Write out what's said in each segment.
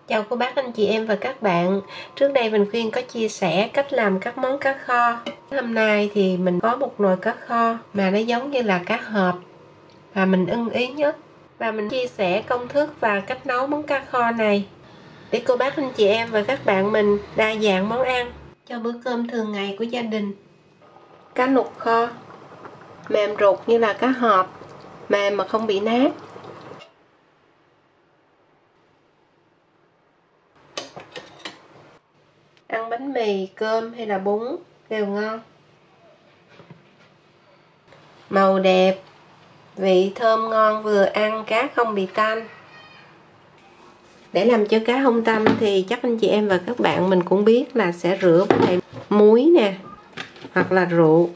Chào cô bác anh chị em và các bạn. Trước đây Bình Khuyên có chia sẻ cách làm các món cá kho. Hôm nay thì mình có một nồi cá kho mà nó giống như là cá hộp và mình ưng ý nhất. Và mình chia sẻ công thức và cách nấu món cá kho này để cô bác anh chị em và các bạn mình đa dạng món ăn cho bữa cơm thường ngày của gia đình. Cá nục kho mềm ruột như là cá hộp, mềm mà không bị nát. Ăn bánh mì, cơm hay là bún đều ngon. Màu đẹp, vị thơm ngon vừa ăn, cá không bị tanh. Để làm cho cá không tanh thì chắc anh chị em và các bạn mình cũng biết là sẽ rửa với lại muối nè, hoặc là rượu,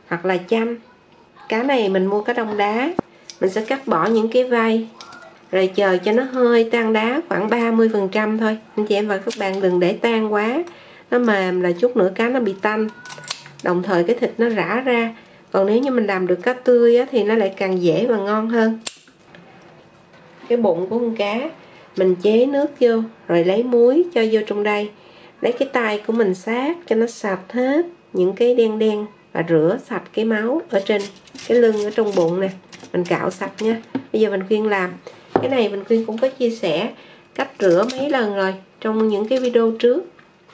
hoặc là chanh. Cá này mình mua cá đông đá, mình sẽ cắt bỏ những cái vây rồi chờ cho nó hơi tan đá khoảng 30% thôi. Anh chị em và các bạn đừng để tan quá, nó mềm là chút nữa cá nó bị tanh, đồng thời cái thịt nó rã ra. Còn nếu như mình làm được cá tươi á, thì nó lại càng dễ và ngon hơn. Cái bụng của con cá mình chế nước vô rồi lấy muối cho vô trong đây, lấy cái tay của mình sát cho nó sạch hết những cái đen đen và rửa sạch cái máu ở trên cái lưng ở trong bụng nè, mình cạo sạch nha. Bây giờ mình Khuyên làm cái này, mình Khuyên cũng có chia sẻ cách rửa mấy lần rồi trong những cái video trước.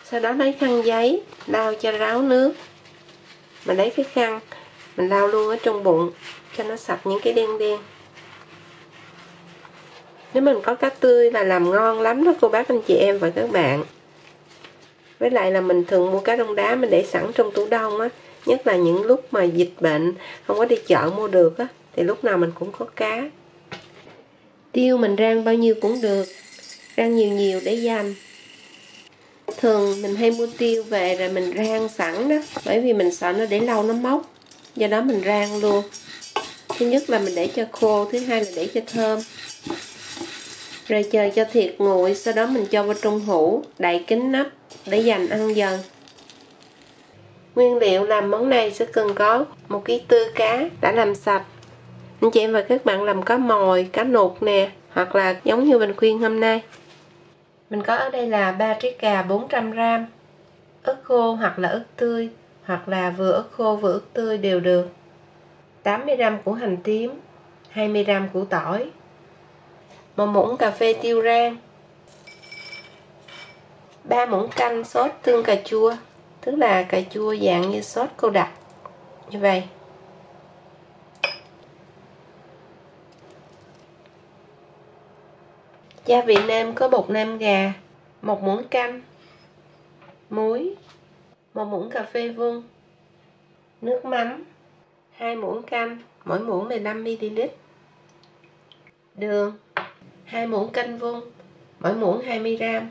Sau đó lấy khăn giấy lau cho ráo nước, mình lấy cái khăn mình lau luôn ở trong bụng cho nó sạch những cái đen đen. Nếu mình có cá tươi là làm ngon lắm đó cô bác anh chị em và các bạn. Với lại là mình thường mua cá đông đá mình để sẵn trong tủ đông á, nhất là những lúc mà dịch bệnh không có đi chợ mua được á, thì lúc nào mình cũng có cá. Tiêu mình rang bao nhiêu cũng được, rang nhiều nhiều để dành. Thường mình hay mua tiêu về rồi mình rang sẵn đó, bởi vì mình sợ nó để lâu nó mốc, do đó mình rang luôn. Thứ nhất là mình để cho khô, thứ hai là để cho thơm. Rồi chờ cho thịt nguội, sau đó mình cho vào trong hũ, đậy kín nắp để dành ăn dần. Nguyên liệu làm món này sẽ cần có 1 kg tư cá đã làm sạch. Anh chị em và các bạn làm cá mòi, cá nục nè, hoặc là giống như mình Khuyên hôm nay. Mình có ở đây là 3 trái cà 400g, ớt khô hoặc là ớt tươi, hoặc là vừa ớt khô vừa ớt tươi đều được, 80g củ hành tím, 20g củ tỏi, 1 muỗng cà phê tiêu rang, 3 muỗng canh sốt tương cà chua, tức là cà chua dạng như sốt cô đặc như vậy. Gia vị nêm có bột nêm gà, 1 muỗng canh, muối, 1 muỗng cà phê vung, nước mắm, 2 muỗng canh, mỗi muỗng 15ml, đường, 2 muỗng canh vung, mỗi muỗng 20g.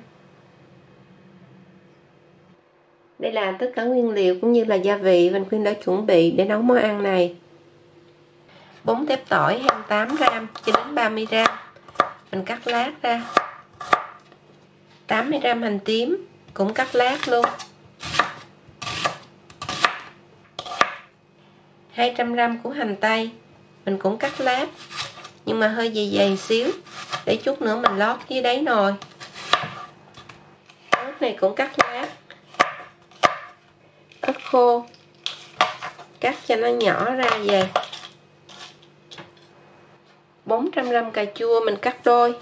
Đây là tất cả nguyên liệu cũng như là gia vị mình Khuyên đã chuẩn bị để nấu món ăn này. Bún tép tỏi 28g cho đến 30g, mình cắt lát ra. 80g hành tím cũng cắt lát luôn. 200g củ hành tây mình cũng cắt lát nhưng mà hơi dày dày xíu để chút nữa mình lót dưới đáy nồi. Ớt này cũng cắt lát. Ớt khô cắt cho nó nhỏ ra vậy. 400g cà chua mình cắt đôi,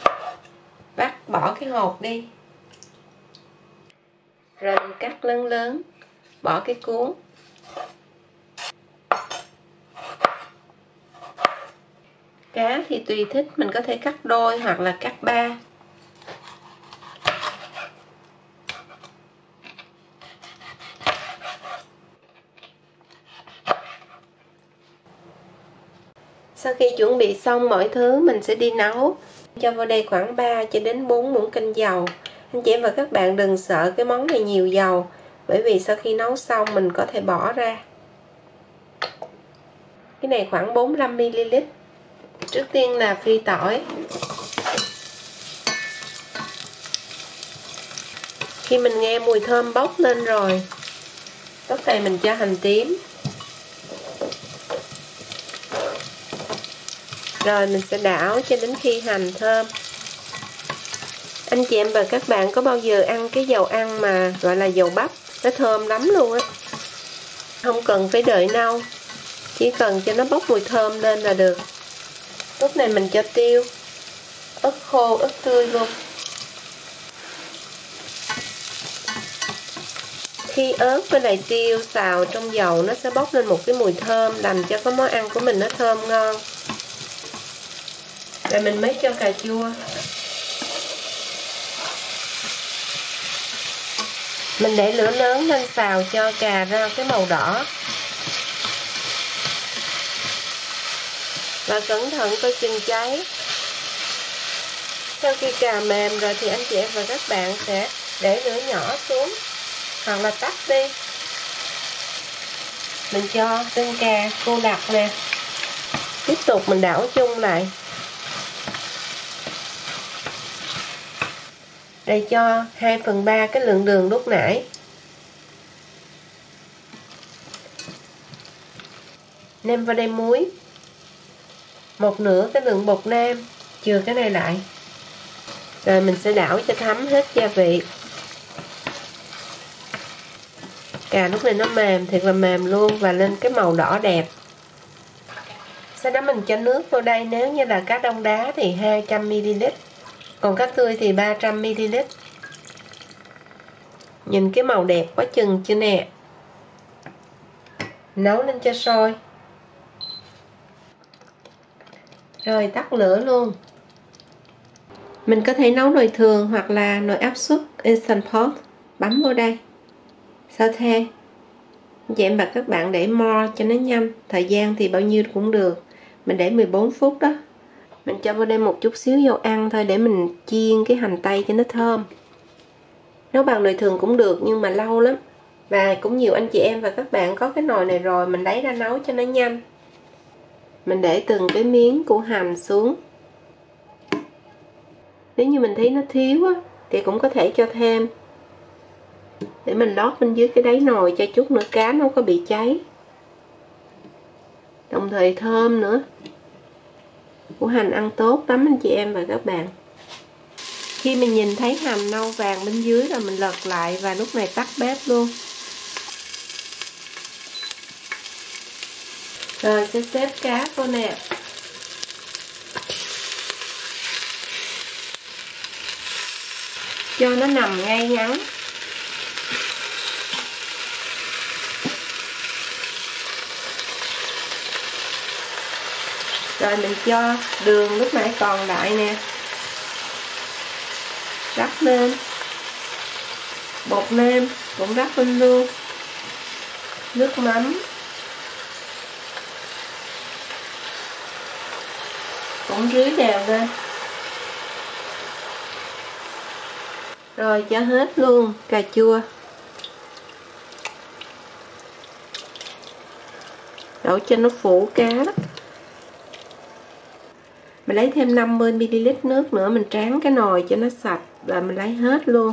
vắt bỏ cái hột đi, rồi mình cắt lớn lớn, bỏ cái cuống. Cá thì tùy thích, mình có thể cắt đôi hoặc là cắt ba. Sau khi chuẩn bị xong mọi thứ mình sẽ đi nấu. Cho vào đây khoảng 3 cho đến 4 muỗng canh dầu. Anh chị em và các bạn đừng sợ cái món này nhiều dầu, bởi vì sau khi nấu xong mình có thể bỏ ra. Cái này khoảng 45ml. Trước tiên là phi tỏi. Khi mình nghe mùi thơm bốc lên rồi, lúc này mình cho hành tím. Rồi mình sẽ đảo cho đến khi hành thơm. Anh chị em và các bạn có bao giờ ăn cái dầu ăn mà gọi là dầu bắp, nó thơm lắm luôn á, không cần phải đợi nâu, chỉ cần cho nó bốc mùi thơm lên là được. Lúc này mình cho tiêu, ớt khô, ớt tươi luôn. Khi ớt với lại tiêu xào trong dầu nó sẽ bốc lên một cái mùi thơm, làm cho cái món ăn của mình nó thơm ngon. Rồi mình mới cho cà chua. Mình để lửa lớn lên xào cho cà ra cái màu đỏ. Và cẩn thận coi chừng cháy. Sau khi cà mềm rồi thì anh chị em và các bạn sẽ để lửa nhỏ xuống hoặc là tắt đi. Mình cho tinh cà cô đặc nè. Tiếp tục mình đảo chung lại. Đây cho 2/3 cái lượng đường lúc nãy. Nêm vào đây muối. 1/2 cái lượng bột nêm, chừa cái này lại. Rồi mình sẽ đảo cho thấm hết gia vị. Cà lúc này nó mềm, thiệt là mềm luôn và lên cái màu đỏ đẹp. Sau đó mình cho nước vào đây, nếu như là cá đông đá thì 200ml, còn cá tươi thì 300ml. Nhìn cái màu đẹp quá chừng chưa nè. Nấu lên cho sôi. Rồi tắt lửa luôn. Mình có thể nấu nồi thường hoặc là nồi áp suất Instant Pot. Bấm vô đây. Saute. Chị em và các bạn để more cho nó nhanh. Thời gian thì bao nhiêu cũng được. Mình để 14 phút đó. Mình cho vào đây một chút xíu dầu ăn thôi để mình chiên cái hành tây cho nó thơm. Nấu bằng nồi thường cũng được nhưng mà lâu lắm. Và cũng nhiều anh chị em và các bạn có cái nồi này rồi, mình lấy ra nấu cho nó nhanh. Mình để từng cái miếng củ hành xuống. Nếu như mình thấy nó thiếu á, thì cũng có thể cho thêm. Để mình lót bên dưới cái đáy nồi cho chút nữa cá nó không có bị cháy. Đồng thời thơm nữa. Củ hành ăn tốt lắm anh chị em và các bạn. Khi mình nhìn thấy hành nâu vàng bên dưới rồi mình lật lại và lúc này tắt bếp luôn. Rồi sẽ xếp cá vô nè. Cho nó nằm ngay ngắn. Rồi mình cho đường lúc nãy còn lại nè. Rắc lên. Bột nêm cũng rắc lên luôn. Nước mắm cũng rưới đều lên. Rồi cho hết luôn cà chua. Đổ cho nó phủ cá đó. Mình lấy thêm 50ml nước nữa, mình tráng cái nồi cho nó sạch và mình lấy hết luôn.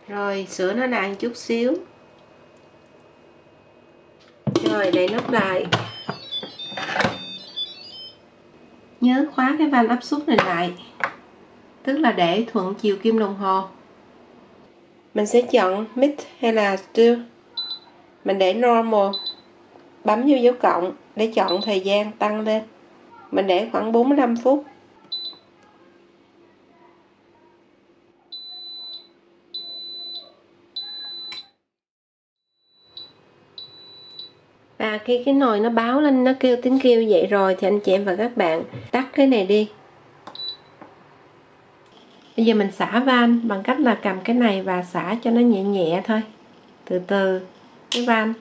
Rồi sữa nó lại chút xíu. Rồi đậy nắp lại. Nhớ khóa cái van áp suất này lại, tức là để thuận chiều kim đồng hồ. Mình sẽ chọn mix hay là stir. Mình để normal, bấm vô dấu cộng để chọn thời gian tăng lên. Mình để khoảng 45 phút. Và khi cái nồi nó báo lên, nó kêu tiếng kêu vậy rồi thì anh chị em và các bạn tắt cái này đi. Bây giờ mình xả van bằng cách là cầm cái này và xả cho nó nhẹ nhẹ thôi. Từ từ cái van.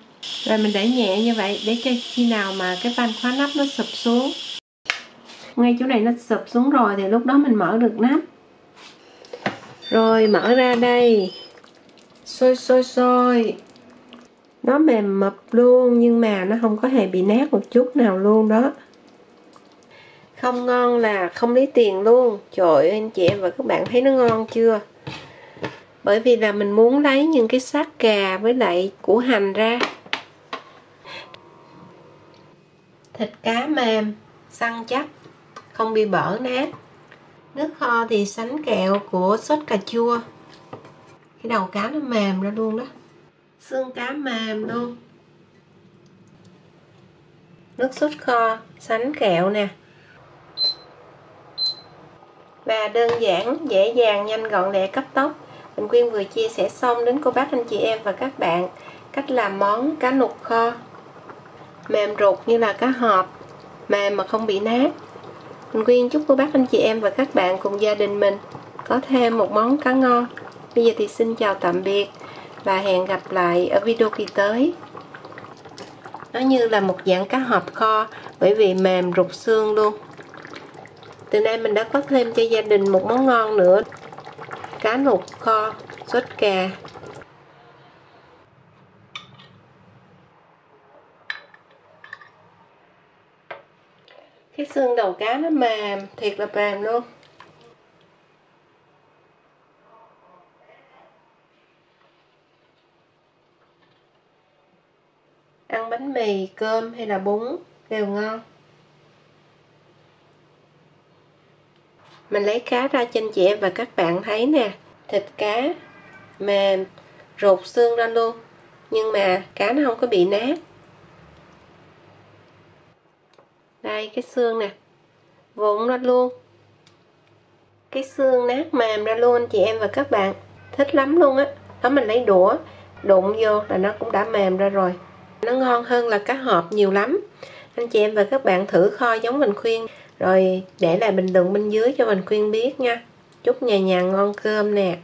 Rồi mình để nhẹ như vậy để cho khi nào mà cái van khóa nắp nó sụp xuống. Ngay chỗ này nó sụp xuống rồi thì lúc đó mình mở được nắp. Rồi mở ra đây. Sôi. Nó mềm mập luôn nhưng mà nó không có hề bị nát một chút nào luôn đó. Không ngon là không lấy tiền luôn. Trời ơi anh chị em và các bạn thấy nó ngon chưa? Bởi vì là mình muốn lấy những cái xác gà với lại củ hành ra. Thịt cá mềm, săn chắc, không bị bở nát. Nước kho thì sánh kẹo của sốt cà chua. Cái đầu cá nó mềm ra luôn đó. Xương cá mềm luôn. Nước sốt kho sánh kẹo nè. Và đơn giản, dễ dàng, nhanh gọn lẹ, cấp tốc. Mình Quyên vừa chia sẻ xong đến cô bác anh chị em và các bạn cách làm món cá nục kho. Mềm ruột như là cá hộp, mềm mà không bị nát. Mình Quyên chúc cô bác anh chị em và các bạn cùng gia đình mình có thêm một món cá ngon. Bây giờ thì xin chào tạm biệt và hẹn gặp lại ở video kỳ tới. Nó như là một dạng cá hộp kho bởi vì mềm rụt xương luôn. Từ nay mình đã có thêm cho gia đình một món ngon nữa. Cá nục kho sốt cà. Cái xương đầu cá nó mềm, thiệt là mềm luôn. Ăn bánh mì, cơm hay là bún đều ngon. Mình lấy cá ra cho anh chị em và các bạn thấy nè. Thịt cá mềm, ruột xương ra luôn. Nhưng mà cá nó không có bị nát. Đây cái xương nè, vụn ra luôn. Cái xương nát mềm ra luôn anh chị em và các bạn. Thích lắm luôn á. Đó mình lấy đũa đụng vô là nó cũng đã mềm ra rồi. Nó ngon hơn là cá hộp nhiều lắm. Anh chị em và các bạn thử kho giống mình khuyên. Rồi để lại bình luận bên dưới cho mình khuyên biết nha. Chúc nhà nhà ngon cơm nè.